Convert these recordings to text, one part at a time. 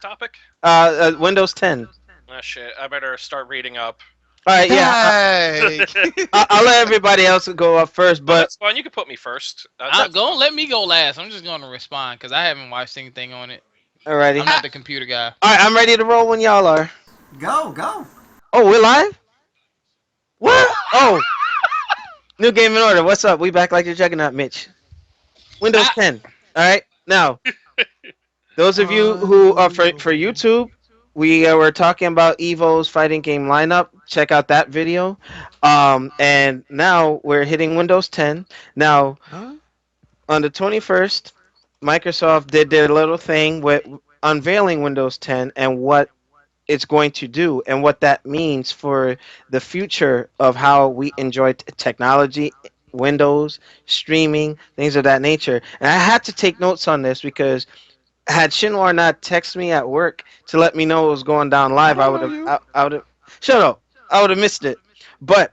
topic? Windows 10. Oh shit! I better start reading up. All right, yeah. Dang. I'll let everybody else go up first, Oh, but that's fine. You can put me first. I'm That's going. fine. Let me go last. I'm just going to respond because I haven't watched anything on it. I'm alrighty. not the computer guy. All right, I'm ready to roll when y'all are. Go, go. Oh, we're live. What? Oh, new game in order. What's up? We back like the juggernaut, Mitch. Windows I, 10. All right. Now, those of you who are for Hallelujah. YouTube, we were talking about Evo's fighting game lineup. Check out that video. And now we're hitting Windows 10. Now, Huh? on the 21st, Microsoft did their little thing with unveiling Windows 10 and what it's going to do and what that means for the future of how we enjoy technology, Windows, streaming, things of that nature. And I had to take notes on this because had Shinwar not texted me at work to let me know it was going down I live, I don't would know have, you. I would have, shut up, I would have missed it. But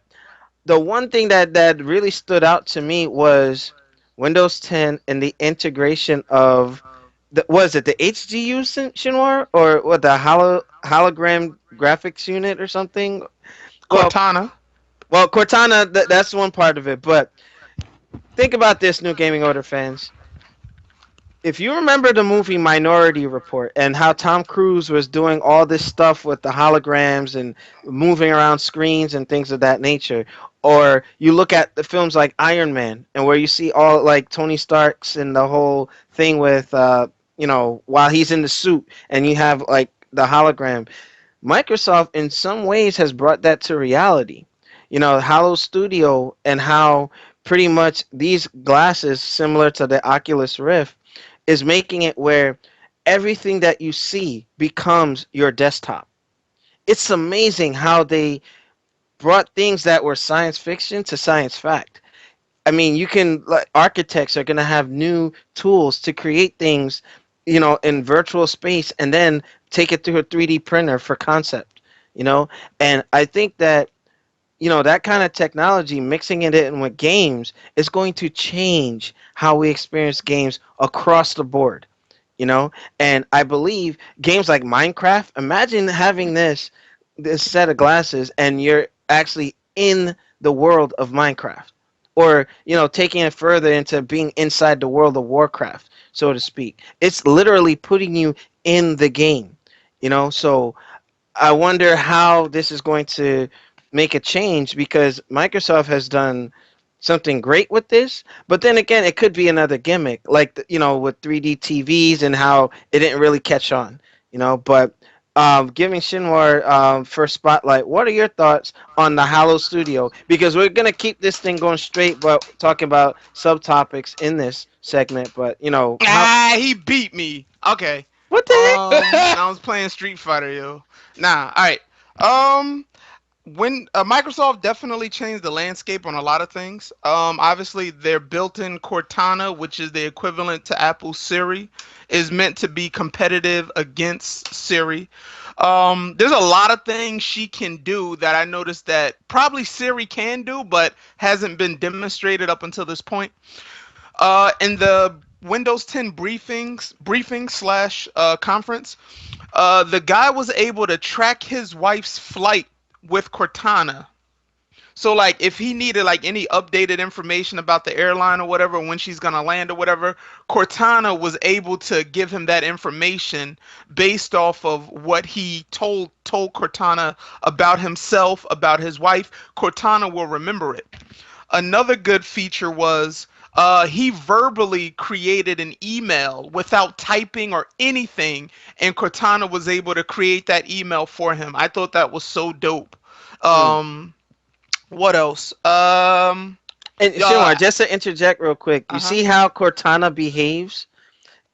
the one thing that really stood out to me was Windows 10 and the integration of was it the HGU Shinwar or what the hologram graphics unit or something? Well, Cortana. Cortana, that's one part of it. But think about this, New Gaming Order fans. If you remember the movie Minority Report and how Tom Cruise was doing all this stuff with the holograms and moving around screens and things of that nature, or you look at the films like Iron Man and where you see all like Tony Stark's and the whole thing with while he's in the suit and you have like the hologram. Microsoft in some ways has brought that to reality. You know, Halo Studio and how pretty much these glasses similar to the Oculus Rift is making it where everything that you see becomes your desktop. It's amazing how they brought things that were science fiction to science fact. I mean, you can like architects are going to have new tools to create things, in virtual space and then take it through a 3D printer for concept, you know? And I think that that kind of technology mixing it in with games is going to change how we experience games across the board, you know and I believe games like Minecraft, imagine having this set of glasses and you're actually in the world of Minecraft, or taking it further into being inside the world of Warcraft, so to speak. It's literally putting you in the game, so I wonder how this is going to make a change because Microsoft has done something great with this, but then again, it could be another gimmick, like with 3D TVs and how it didn't really catch on, But giving Shinwar first spotlight, what are your thoughts on the Halo Studio? Because we're gonna keep this thing going straight, but talking about subtopics in this segment. But how? Ah, he beat me. Okay. What the heck? I was playing Street Fighter, yo. Nah. All right. Um, when Microsoft definitely changed the landscape on a lot of things. Obviously their built-in Cortana, which is the equivalent to Apple Siri, is meant to be competitive against Siri. There's a lot of things she can do that I noticed that probably Siri can do, but hasn't been demonstrated up until this point. In the Windows 10 briefing slash conference, the guy was able to track his wife's flight with Cortana. So like if he needed like any updated information about the airline or whatever, when she's gonna land or whatever, Cortana was able to give him that information based off of what he told Cortana about himself, about his wife. Cortana will remember it. Another good feature was he verbally created an email without typing or anything, and Cortana was able to create that email for him. I thought that was so dope. Mm. Um, what else? And Uh, Shinwar, just to interject real quick, you uh-huh. see how Cortana behaves?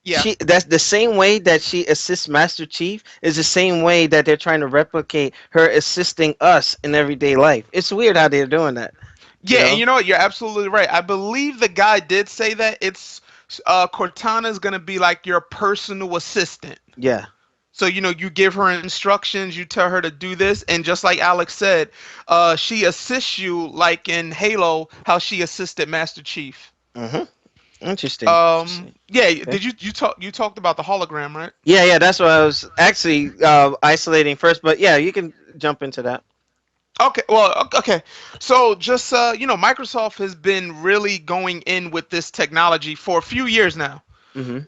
Yeah. That's the same way that she assists Master Chief is the same way that they're trying to replicate her assisting us in everyday life. It's weird how they're doing that, you Yeah, and know? you know what? You're absolutely right. I believe the guy did say that it's Cortana is gonna be like your personal assistant. Yeah. So, you give her instructions, you tell her to do this, and just like Alex said, she assists you like in Halo, how she assisted Master Chief. Mhm. Interesting. Interesting. Yeah. Okay. Did you talked about the hologram, right? Yeah, yeah, that's what I was actually isolating first, but yeah, you can jump into that. Okay, well, okay. So just Microsoft has been really going in with this technology for a few years now. Mhm.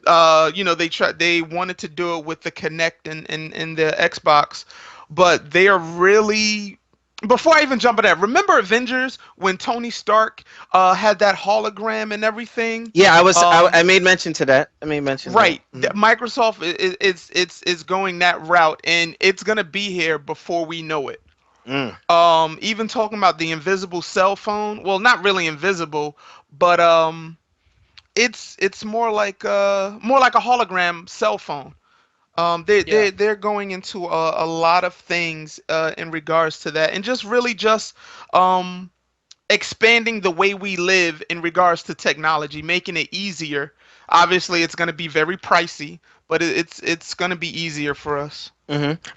They wanted to do it with the Kinect and the Xbox, but they are really. Before I even jump on that, remember Avengers when Tony Stark had that hologram and everything? Yeah, I Um, made mention to that. I made mention to that. right. Mhm. Microsoft is going that route, and it's gonna be here before we know it. Mm. Even talking about the invisible cell phone. Well, not really invisible, but it's more like a hologram cell phone. Yeah. They're going into a lot of things in regards to that, and just really just um expanding the way we live in regards to technology, making it easier. Obviously, it's going to be very pricey, but it's going to be easier for us.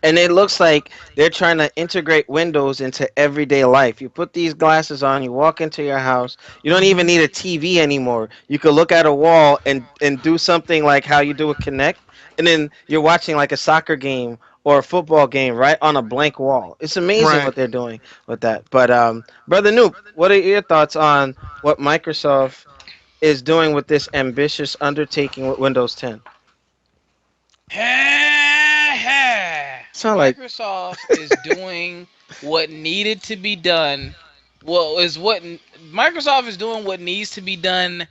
And it looks like they're trying to integrate Windows into everyday life. You put these glasses on, you walk into your house. You don't even Hmm. need a TV anymore. You could look at a wall and do something like how you do a Connect, and then you're watching like a soccer game or a football game right on a blank wall. It's amazing Right. what they're doing with that. But brother Noop, what are your thoughts on what Microsoft is doing with this ambitious undertaking with Windows 10? Sound like Microsoft is doing what needed to be done. Well, is what Microsoft is doing what needs to be done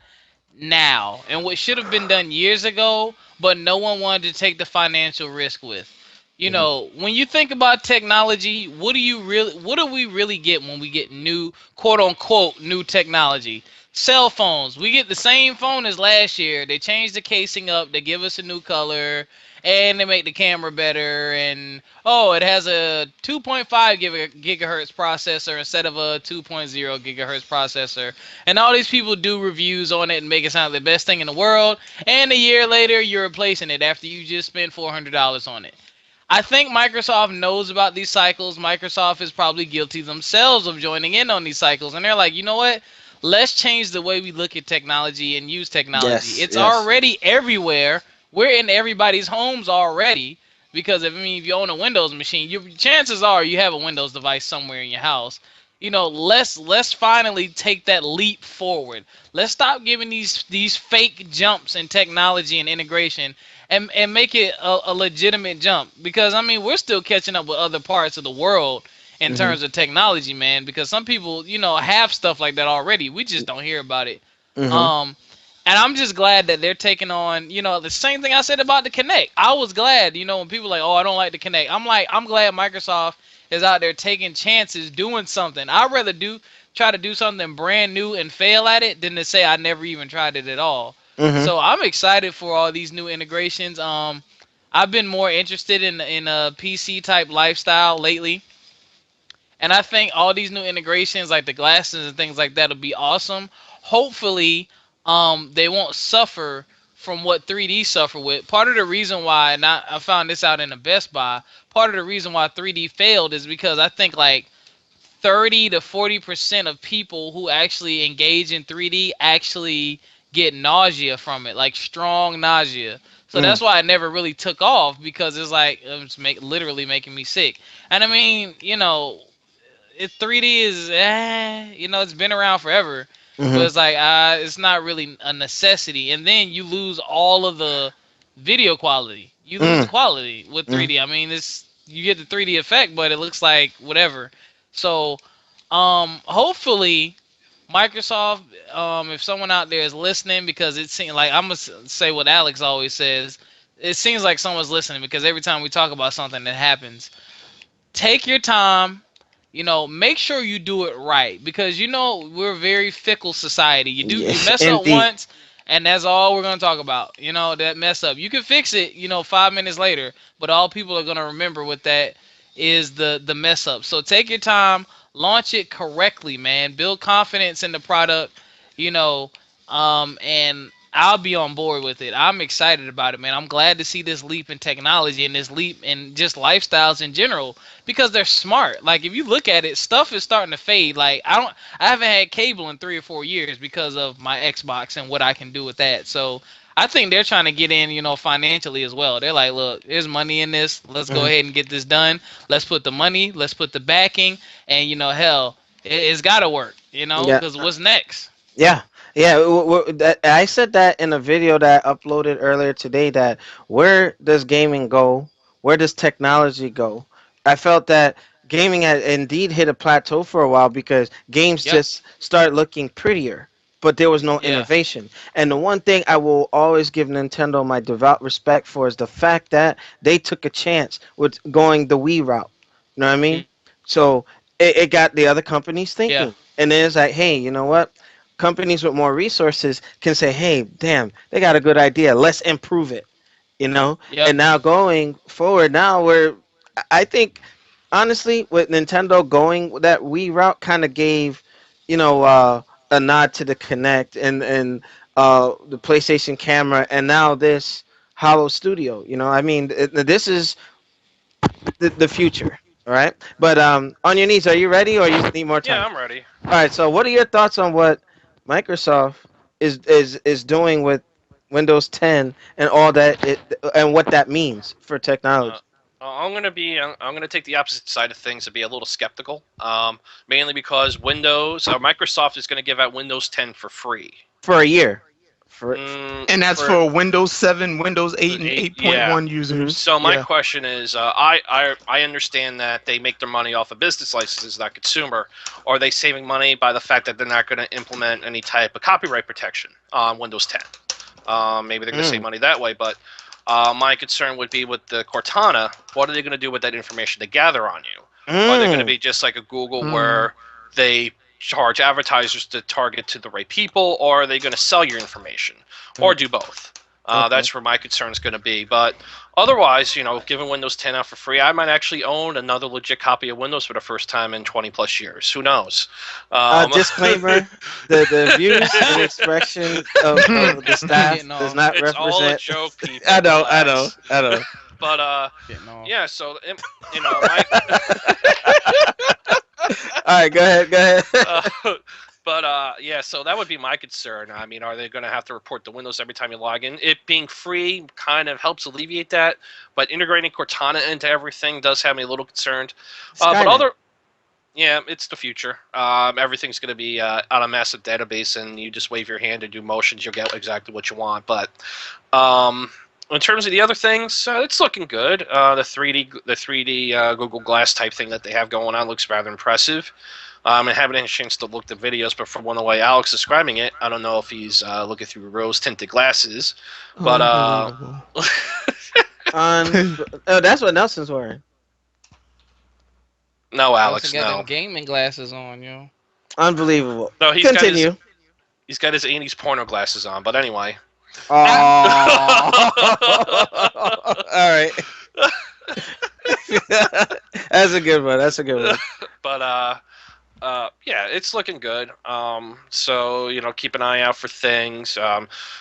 now and what should have been done years ago, but no one wanted to take the financial risk with. You Mhm. know, when you think about technology, what do we really get when we get new quote unquote new technology? Cell phones. We get the same phone as last year. They change the casing up, they give us a new color, and they make the camera better, and oh, it has a 2.5 gigahertz processor instead of a 2.0 gigahertz processor, and all these people do reviews on it and make it sound like the best thing in the world. And a year later, you're replacing it after you just spent $400 on it. I think Microsoft knows about these cycles. Microsoft is probably guilty themselves of joining in on these cycles. And they're like, you know what? Let's change the way we look at technology and use technology. Yes, It's yes. already everywhere. We're in everybody's homes already. Because if you own a Windows machine, chances are you have a Windows device somewhere in your house. You know, let's finally take that leap forward. Let's stop giving these fake jumps in technology and integration, and make it a legitimate jump. Because I mean, we're still catching up with other parts of the world in Mhm. terms of technology, man. Because some people, have stuff like that already. We just don't hear about it. Mhm. Um, and I'm just glad that they're taking on, the same thing I said about the Kinect. I was glad, when people are like, oh, I don't like the Kinect. I'm like, I'm glad Microsoft is out there taking chances, doing something. I'd rather try to do something brand new and fail at it than to say I never even tried it at all. Mhm. So I'm excited for all these new integrations. I've been more interested in a PC type lifestyle lately, and I think all these new integrations, like the glasses and things like that, will be awesome. Hopefully, they won't suffer from what 3D suffer with. Part of the reason why, and I found this out in the Best Buy, part of the reason why 3D failed is because I think like 30 to 40% of people who actually engage in 3D actually get nausea from it, like strong nausea. So Mm. that's why I never really took off, because it's like literally making me sick. And I mean, 3D is, it's been around forever, but Mhm. it's like it's not really a necessity. And then you lose all of the video quality. You lose the Mm. quality with Mm. 3D. I mean, it's you get the 3D effect, but it looks like whatever. So, hopefully, Microsoft, if someone out there is listening, because it seems like I'm gonna say what Alex always says. It seems like someone's listening because every time we talk about something that happens, take your time. Make sure you do it right, because we're a very fickle society. Yeah, You mess up indeed. once, and that's all we're gonna talk about. That mess up. You can fix it. 5 minutes later, but all people are gonna remember with that is the mess up. So take your time, launch it correctly, man. Build confidence in the product. You know, and I'll be on board with it. I'm excited about it, man. I'm glad to see this leap in technology and this leap in just lifestyles in general because they're smart. Like if you look at it, stuff is starting to fade. Like I haven't had cable in 3 or 4 years because of my Xbox and what I can do with that. So I think they're trying to get in, financially as well. They're like, look, there's money in this. Let's go Mhm. ahead and get this done. Let's put the money. Let's put the backing, and hell, it's got to work. Yeah. Because what's next? Yeah, yeah. I said that in a video that I uploaded earlier today. That where does gaming go? Where does technology go? I felt that gaming had indeed hit a plateau for a while because games Yep. just started looking prettier, but there was no Yeah. innovation. And the one thing I will always give Nintendo my devout respect for is the fact that they took a chance with going the Wii route. You know what I mean? Mhm. So it got the other companies Yeah. thinking. And then it's like, hey, you know what? Companies with more resources can say, hey, damn, they got a good idea. Let's improve it, you know? Yep. And now going forward, now I think, honestly, with Nintendo going that Wii route kind of gave, you know, a nod to the Kinect and the PlayStation camera and now this Holo Studio, you know? I mean, this is the future, all right? But on your knees, are you ready or you need more Yeah, time? I'm ready. All right. So, what are your thoughts on what Microsoft is doing with Windows 10 and all that and what that means for Uh, technology? I'm gonna take the opposite side of things and be a little skeptical. Mainly because Windows or Microsoft is gonna give out Windows 10 for free. For a year? For And that's For for Windows 7, Windows 8, and yeah. 8.1 Mhm. users. So my Yeah. question is, I understand that they make their money off of business licenses, not consumer. Are they saving money by the fact that they're not going to implement any type of copyright protection on Windows 10? Maybe they're going to save Mm. money that way, but my concern would be with the Cortana. What are they going to do with that information they gather on you? Are they going to Mm. be just like a Google Hmm. where they charge advertisers to target to the right people, or are they going to sell your information, or Mm. do both? Okay. That's where my concern is going to be. But otherwise, given Windows 10 out for free, I might actually own another legit copy of Windows for the first time in 20 plus years. Who knows? Um, Disclaimer: the views and expression of the We staff getting does off. not it's all a represent. joke, I people. know. I know. Relax. I know. But Getting off. yeah. So my All right. Go ahead. Go ahead. uh, but yeah. So that would be my concern. I mean, are they going to have to report the Windows every time you log in? It being free kind of helps alleviate that, but integrating Cortana into everything does have me a little concerned. But Skynet. other Yeah, it's the future. Everything's going to be on a massive database, and you just wave your hand and do motions, you'll get exactly what you want. But um, in terms of the other things, it's looking good. The 3D Google Glass type thing that they have going on looks rather impressive. I haven't had a chance to look at the videos, but from the way Alex is describing it, I don't know if he's looking through rose tinted glasses. But Unbelievable. Oh, that's what Nelson's wearing. no, Nelson Alex, got them no, gaming glasses on, yo. Unbelievable. no. Continue. He's got his 80s porno glasses on. But anyway. Oh. All right. That's a good one. That's a good one. But yeah, it's looking good. So keep an eye out for things.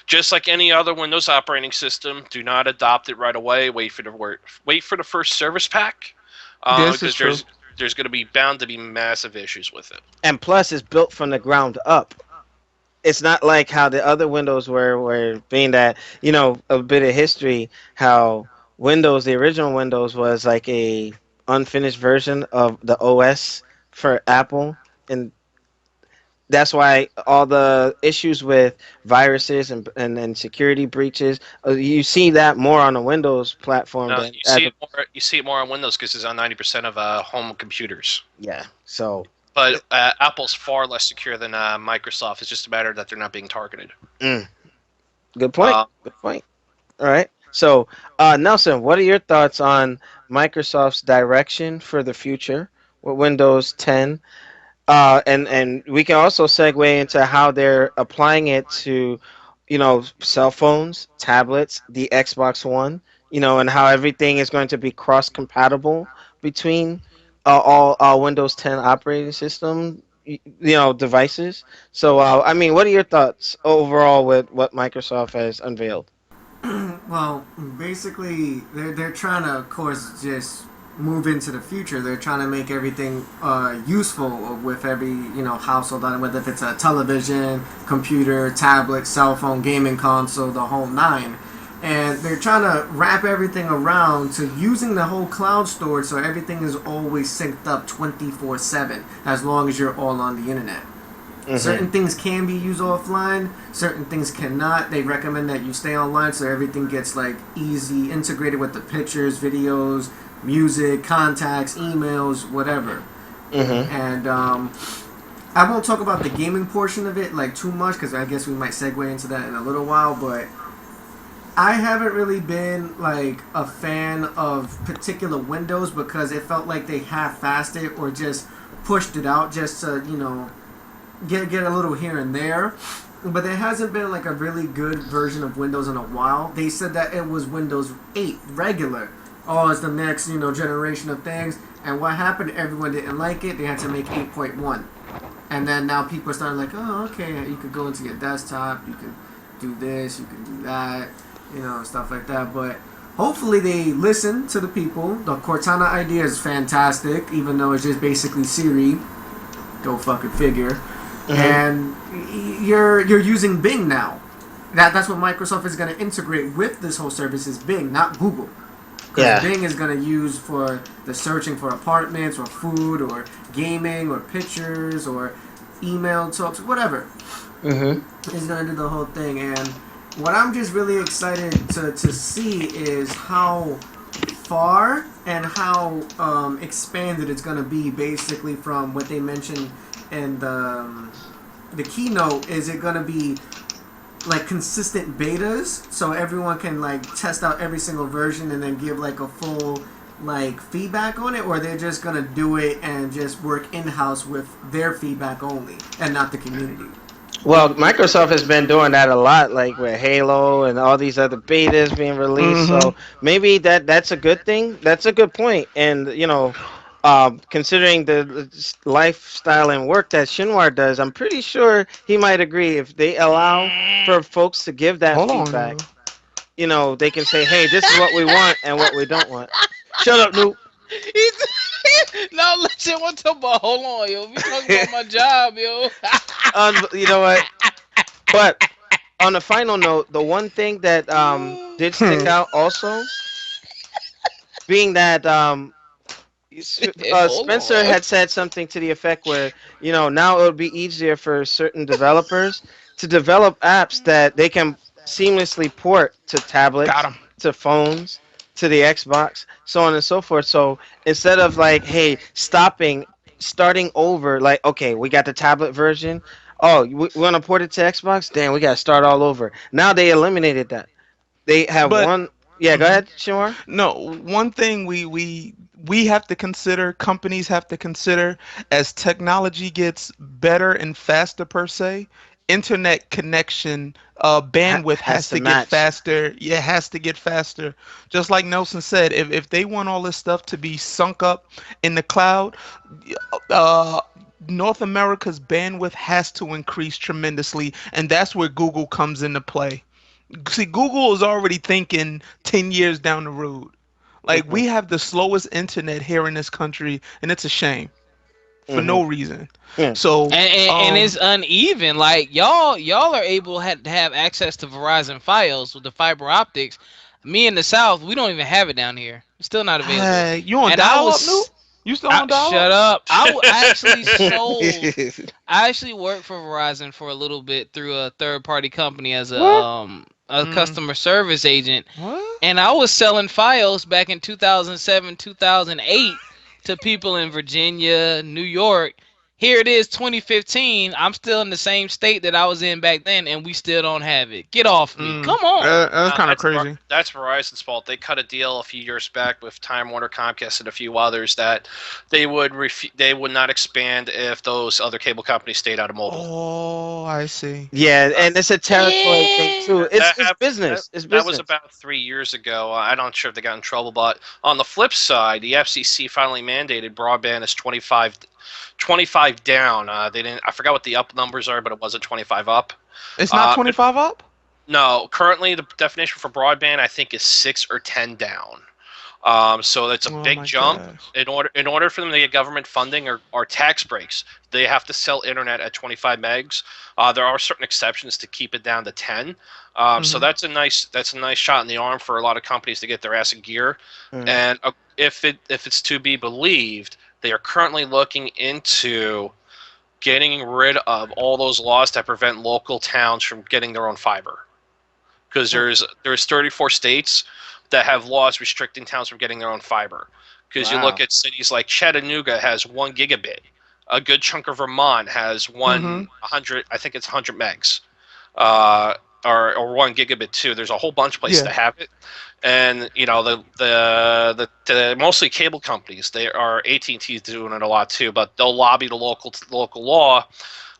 Just like any other Windows operating system, do not adopt it right away. Wait for the first service pack, This is because true. there's going to be bound to be massive issues with it. And plus, it's built from the ground up. It's not like how the other Windows were being that, a bit of history, how Windows, the original Windows was like a unfinished version of the OS for Apple. And that's why all the issues with viruses and security breaches, you see that more on the Windows platform No, than at the, you see it more on Windows because it's on 90% of home computers. yeah. So, But Apple's far less secure than Microsoft. It's just a matter that they're not being targeted. mm, good point. Uh, Good point. All right. So, Nelson, what are your thoughts on Microsoft's direction for the future with Windows 10? And we can also segue into how they're applying it to, cell phones, tablets, the Xbox One, and how everything is going to be cross compatible between all Windows 10 operating system. devices. So I mean, what are your thoughts overall with what Microsoft has unveiled? Well, basically, they're trying to, of course, just move into the future. They're trying to make everything useful with every household item, whether if it's a television, computer, tablet, cell phone, gaming console, the whole nine. And they're trying to wrap everything around to using the whole cloud storage, so everything is always synced up 24/7, as long as you're all on the internet. Mm-hmm. Certain things can be used offline, certain things cannot. They recommend that you stay online so everything gets like easy integrated with the pictures, videos, music, contacts, emails, whatever. Mm-hmm. And I won't talk about the gaming portion of it like too much because I guess we might segue into that in a little while. But I haven't really been like a fan of particular Windows because it felt like they half-assed it or just pushed it out just to get a little here and there, but there hasn't been like a really good version of Windows in a while. They said that it was Windows 8 regular. Oh, it's the next generation of things. And what happened? Everyone didn't like it. They had to make 8.1, and then now people are starting like, oh, okay, you could go into your desktop, you can do this, you can do that, stuff like that. But hopefully they listen to the people. The Cortana idea is fantastic, even though it's just basically Siri. Go fucking figure. Mm-hmm. And you're using Bing now. That's what Microsoft is going to integrate with this whole service is Bing, not Google. Because Bing is going to use for the searching for apartments or food or gaming or pictures or email talks, whatever. Mm-hmm. It's going to do the whole thing. And what I'm just really excited to see is how far and how expanded it's going to be basically from what they mentioned in the keynote. Is it going to be like consistent betas so everyone can like test out every single version and then give like a full like feedback on it, or they're just going to do it and just work in-house with their feedback only and not the community? Well, Microsoft has been doing that a lot, like with Halo and all these other betas being released. Mm-hmm. So maybe that's a good thing. That's a good point. And considering the lifestyle and work that Shinwar does, I'm pretty sure he might agree if they allow for folks to give that Hold on, feedback. yo. They can say, "Hey, this is what we want and what we don't want." Shut up, Noop. No, listen, what's up? Hold on, yo. We talking about my job, yo. You know what? But on a final note, the one thing that did stick out also being that Hold Spencer on. had said something to the effect where now it would be easier for certain developers to develop apps that they can seamlessly port to tablets, Got him. to phones, to the Xbox, so on and so forth. So instead of like, hey, starting over, like, okay, we got the tablet version. Oh, we want to port it to Xbox? Damn, we got to start all over. Now they eliminated that. They have But one. Yeah, go mhm. ahead, Shimar. No, one thing we have to consider, companies have to consider, as technology gets better and faster per se, internet connection bandwidth Has has to to get match. faster. Yeah, it has to get faster. Just like Nelson said, if they want all this stuff to be sunk up in the cloud, uh North America's bandwidth has to increase tremendously, and that's where Google comes into play. See, Google is already thinking 10 years down the road. Like, Hmm. we have the slowest internet here in this country, and it's a shame for Hmm. no reason. Yeah. So, And it's uneven. Like y'all are able to have access to Verizon Fios with the fiber optics. Me in the South, we don't even have it down here. It's still not available. hey, you on And I dial-up, Noob? was You still on shut dial-up? up. I actually sold. I actually worked for Verizon for a little bit through a third party company as What? a Mm, customer service agent, what? and I was selling Fios back in 2007, 2008 to people in Virginia, New York. Here it is 2015. I'm still in the same state that I was in back then, and we still don't have it. Get off me. Mm, Come on. that's kind of That's crazy. that's Verizon's fault. They cut a deal a few years back with Time Warner, Comcast, and a few others that they would not expand if those other cable companies stayed out of mobile. Oh, I see. Yeah, Uh, and it's a territory thing Yeah. too. It's that, hap- business. It's that was business. about 3 years ago. I'm not sure if they got in trouble, but on the flip side, the FCC finally mandated broadband is 25 25 down. They didn't. I forgot what the up numbers are, but it wasn't 25 up. It's not Uh, 25 up. no, currently the definition for broadband I think is 6 or 10 down. So it's a Oh big my jump. gosh. In order for them to get government funding or tax breaks, they have to sell internet at 25 megs. There are certain exceptions to keep it down to 10. So Mhm. that's a nice shot in the arm for a lot of companies to get their ass in gear. Mm. And if it's to be believed, they are currently looking into getting rid of all those laws that prevent local towns from getting their own fiber, because Hmm. there's 34 states that have laws restricting towns from getting their own fiber. Because you look Wow. at cities like Chattanooga has 1 gigabit, a good chunk of Vermont has Mhm. 100, I think it's 100 megs, uh, or 1 gigabit too. There's a whole bunch of places Yeah. to have it, and the mostly cable companies. They are AT&T's doing it a lot too, but they'll lobby the local law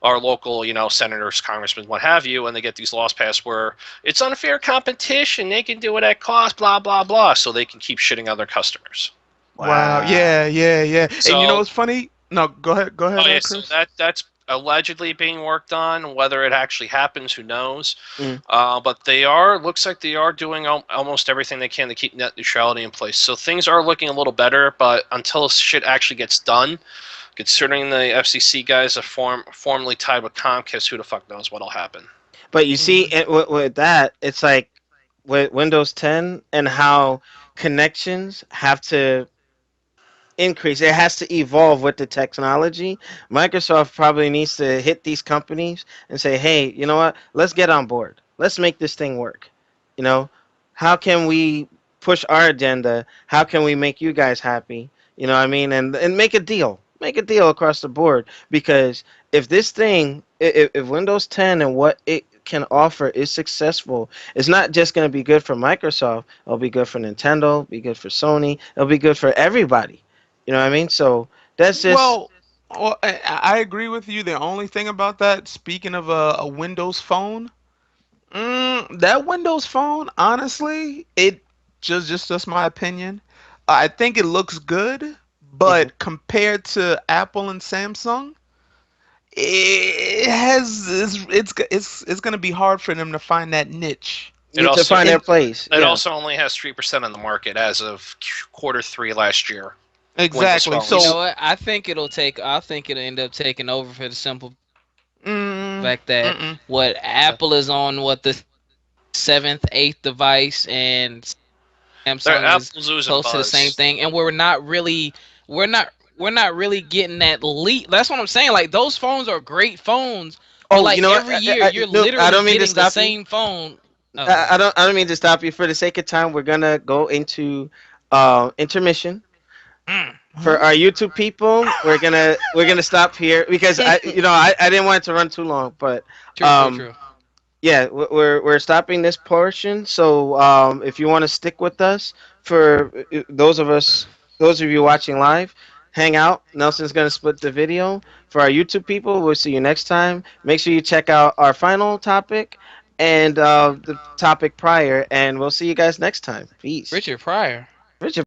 our local, senators, congressmen, what have you, and they get these laws passed where it's unfair competition. They can do it at cost, blah blah blah, so they can keep shitting on their customers. Wow. Wow. Yeah. Yeah. Yeah. And you know So, what's funny? No. Go ahead. Go oh ahead, yeah, so Chris. that's allegedly being worked on. Whether it actually happens, who knows? Mm. But looks like they are doing almost everything they can to keep net neutrality in place. So things are looking a little better, but until shit actually gets done, considering the FCC guys are formally tied with Comcast, who the fuck knows what'll happen. But you see, Mhm. with that, it's like with Windows 10 and how connections have to increase. It has to evolve with the technology. Microsoft probably needs to hit these companies and say, "Hey, you know what? Let's get on board. Let's make this thing work. You know, how can we push our agenda? How can we make you guys happy? You know what I mean? And make a deal. Make a deal across the board because if this thing, if Windows 10 and what it can offer is successful, it's not just going to be good for Microsoft. It'll be good for Nintendo. It'll be good for Sony. It'll be good for everybody. You know what I mean? So that's just Well, I agree with you. The only thing about that, speaking of a Windows phone, that Windows phone, honestly, it just my opinion. I think it looks good, mhm. but compared to Apple and Samsung, it has it's gonna be hard for them to find that niche. It You to also find their And place. it Yeah. also only has 3% on the market as of quarter 3 last year. Windows exactly. You know phones. So, what? I think it'll end up taking over for the simple mm, fact that mm-mm. what Apple is on the seventh, eighth device, and Samsung is Apple's losing close to the same buzz. thing, and we're not we're not really getting that leap. That's what I'm saying. Like those phones are great phones, but Oh, you like know what? every year you're No, I literally don't mean to getting the stop you. same phone. Oh, go I ahead. don't. I don't mean to stop you. For the sake of time, we're gonna go into intermission. For Huh? our YouTube people, we're gonna stop here because I didn't want it to run too long, but True, true, um true. yeah, we're stopping this portion. So if you want to stick with us for those of you watching live, hang out. Nelson's gonna split the video. For our YouTube people, we'll see you next time. Make sure you check out our final topic and the topic prior, and we'll see you guys next time. Peace. Richard Pryor. Richard.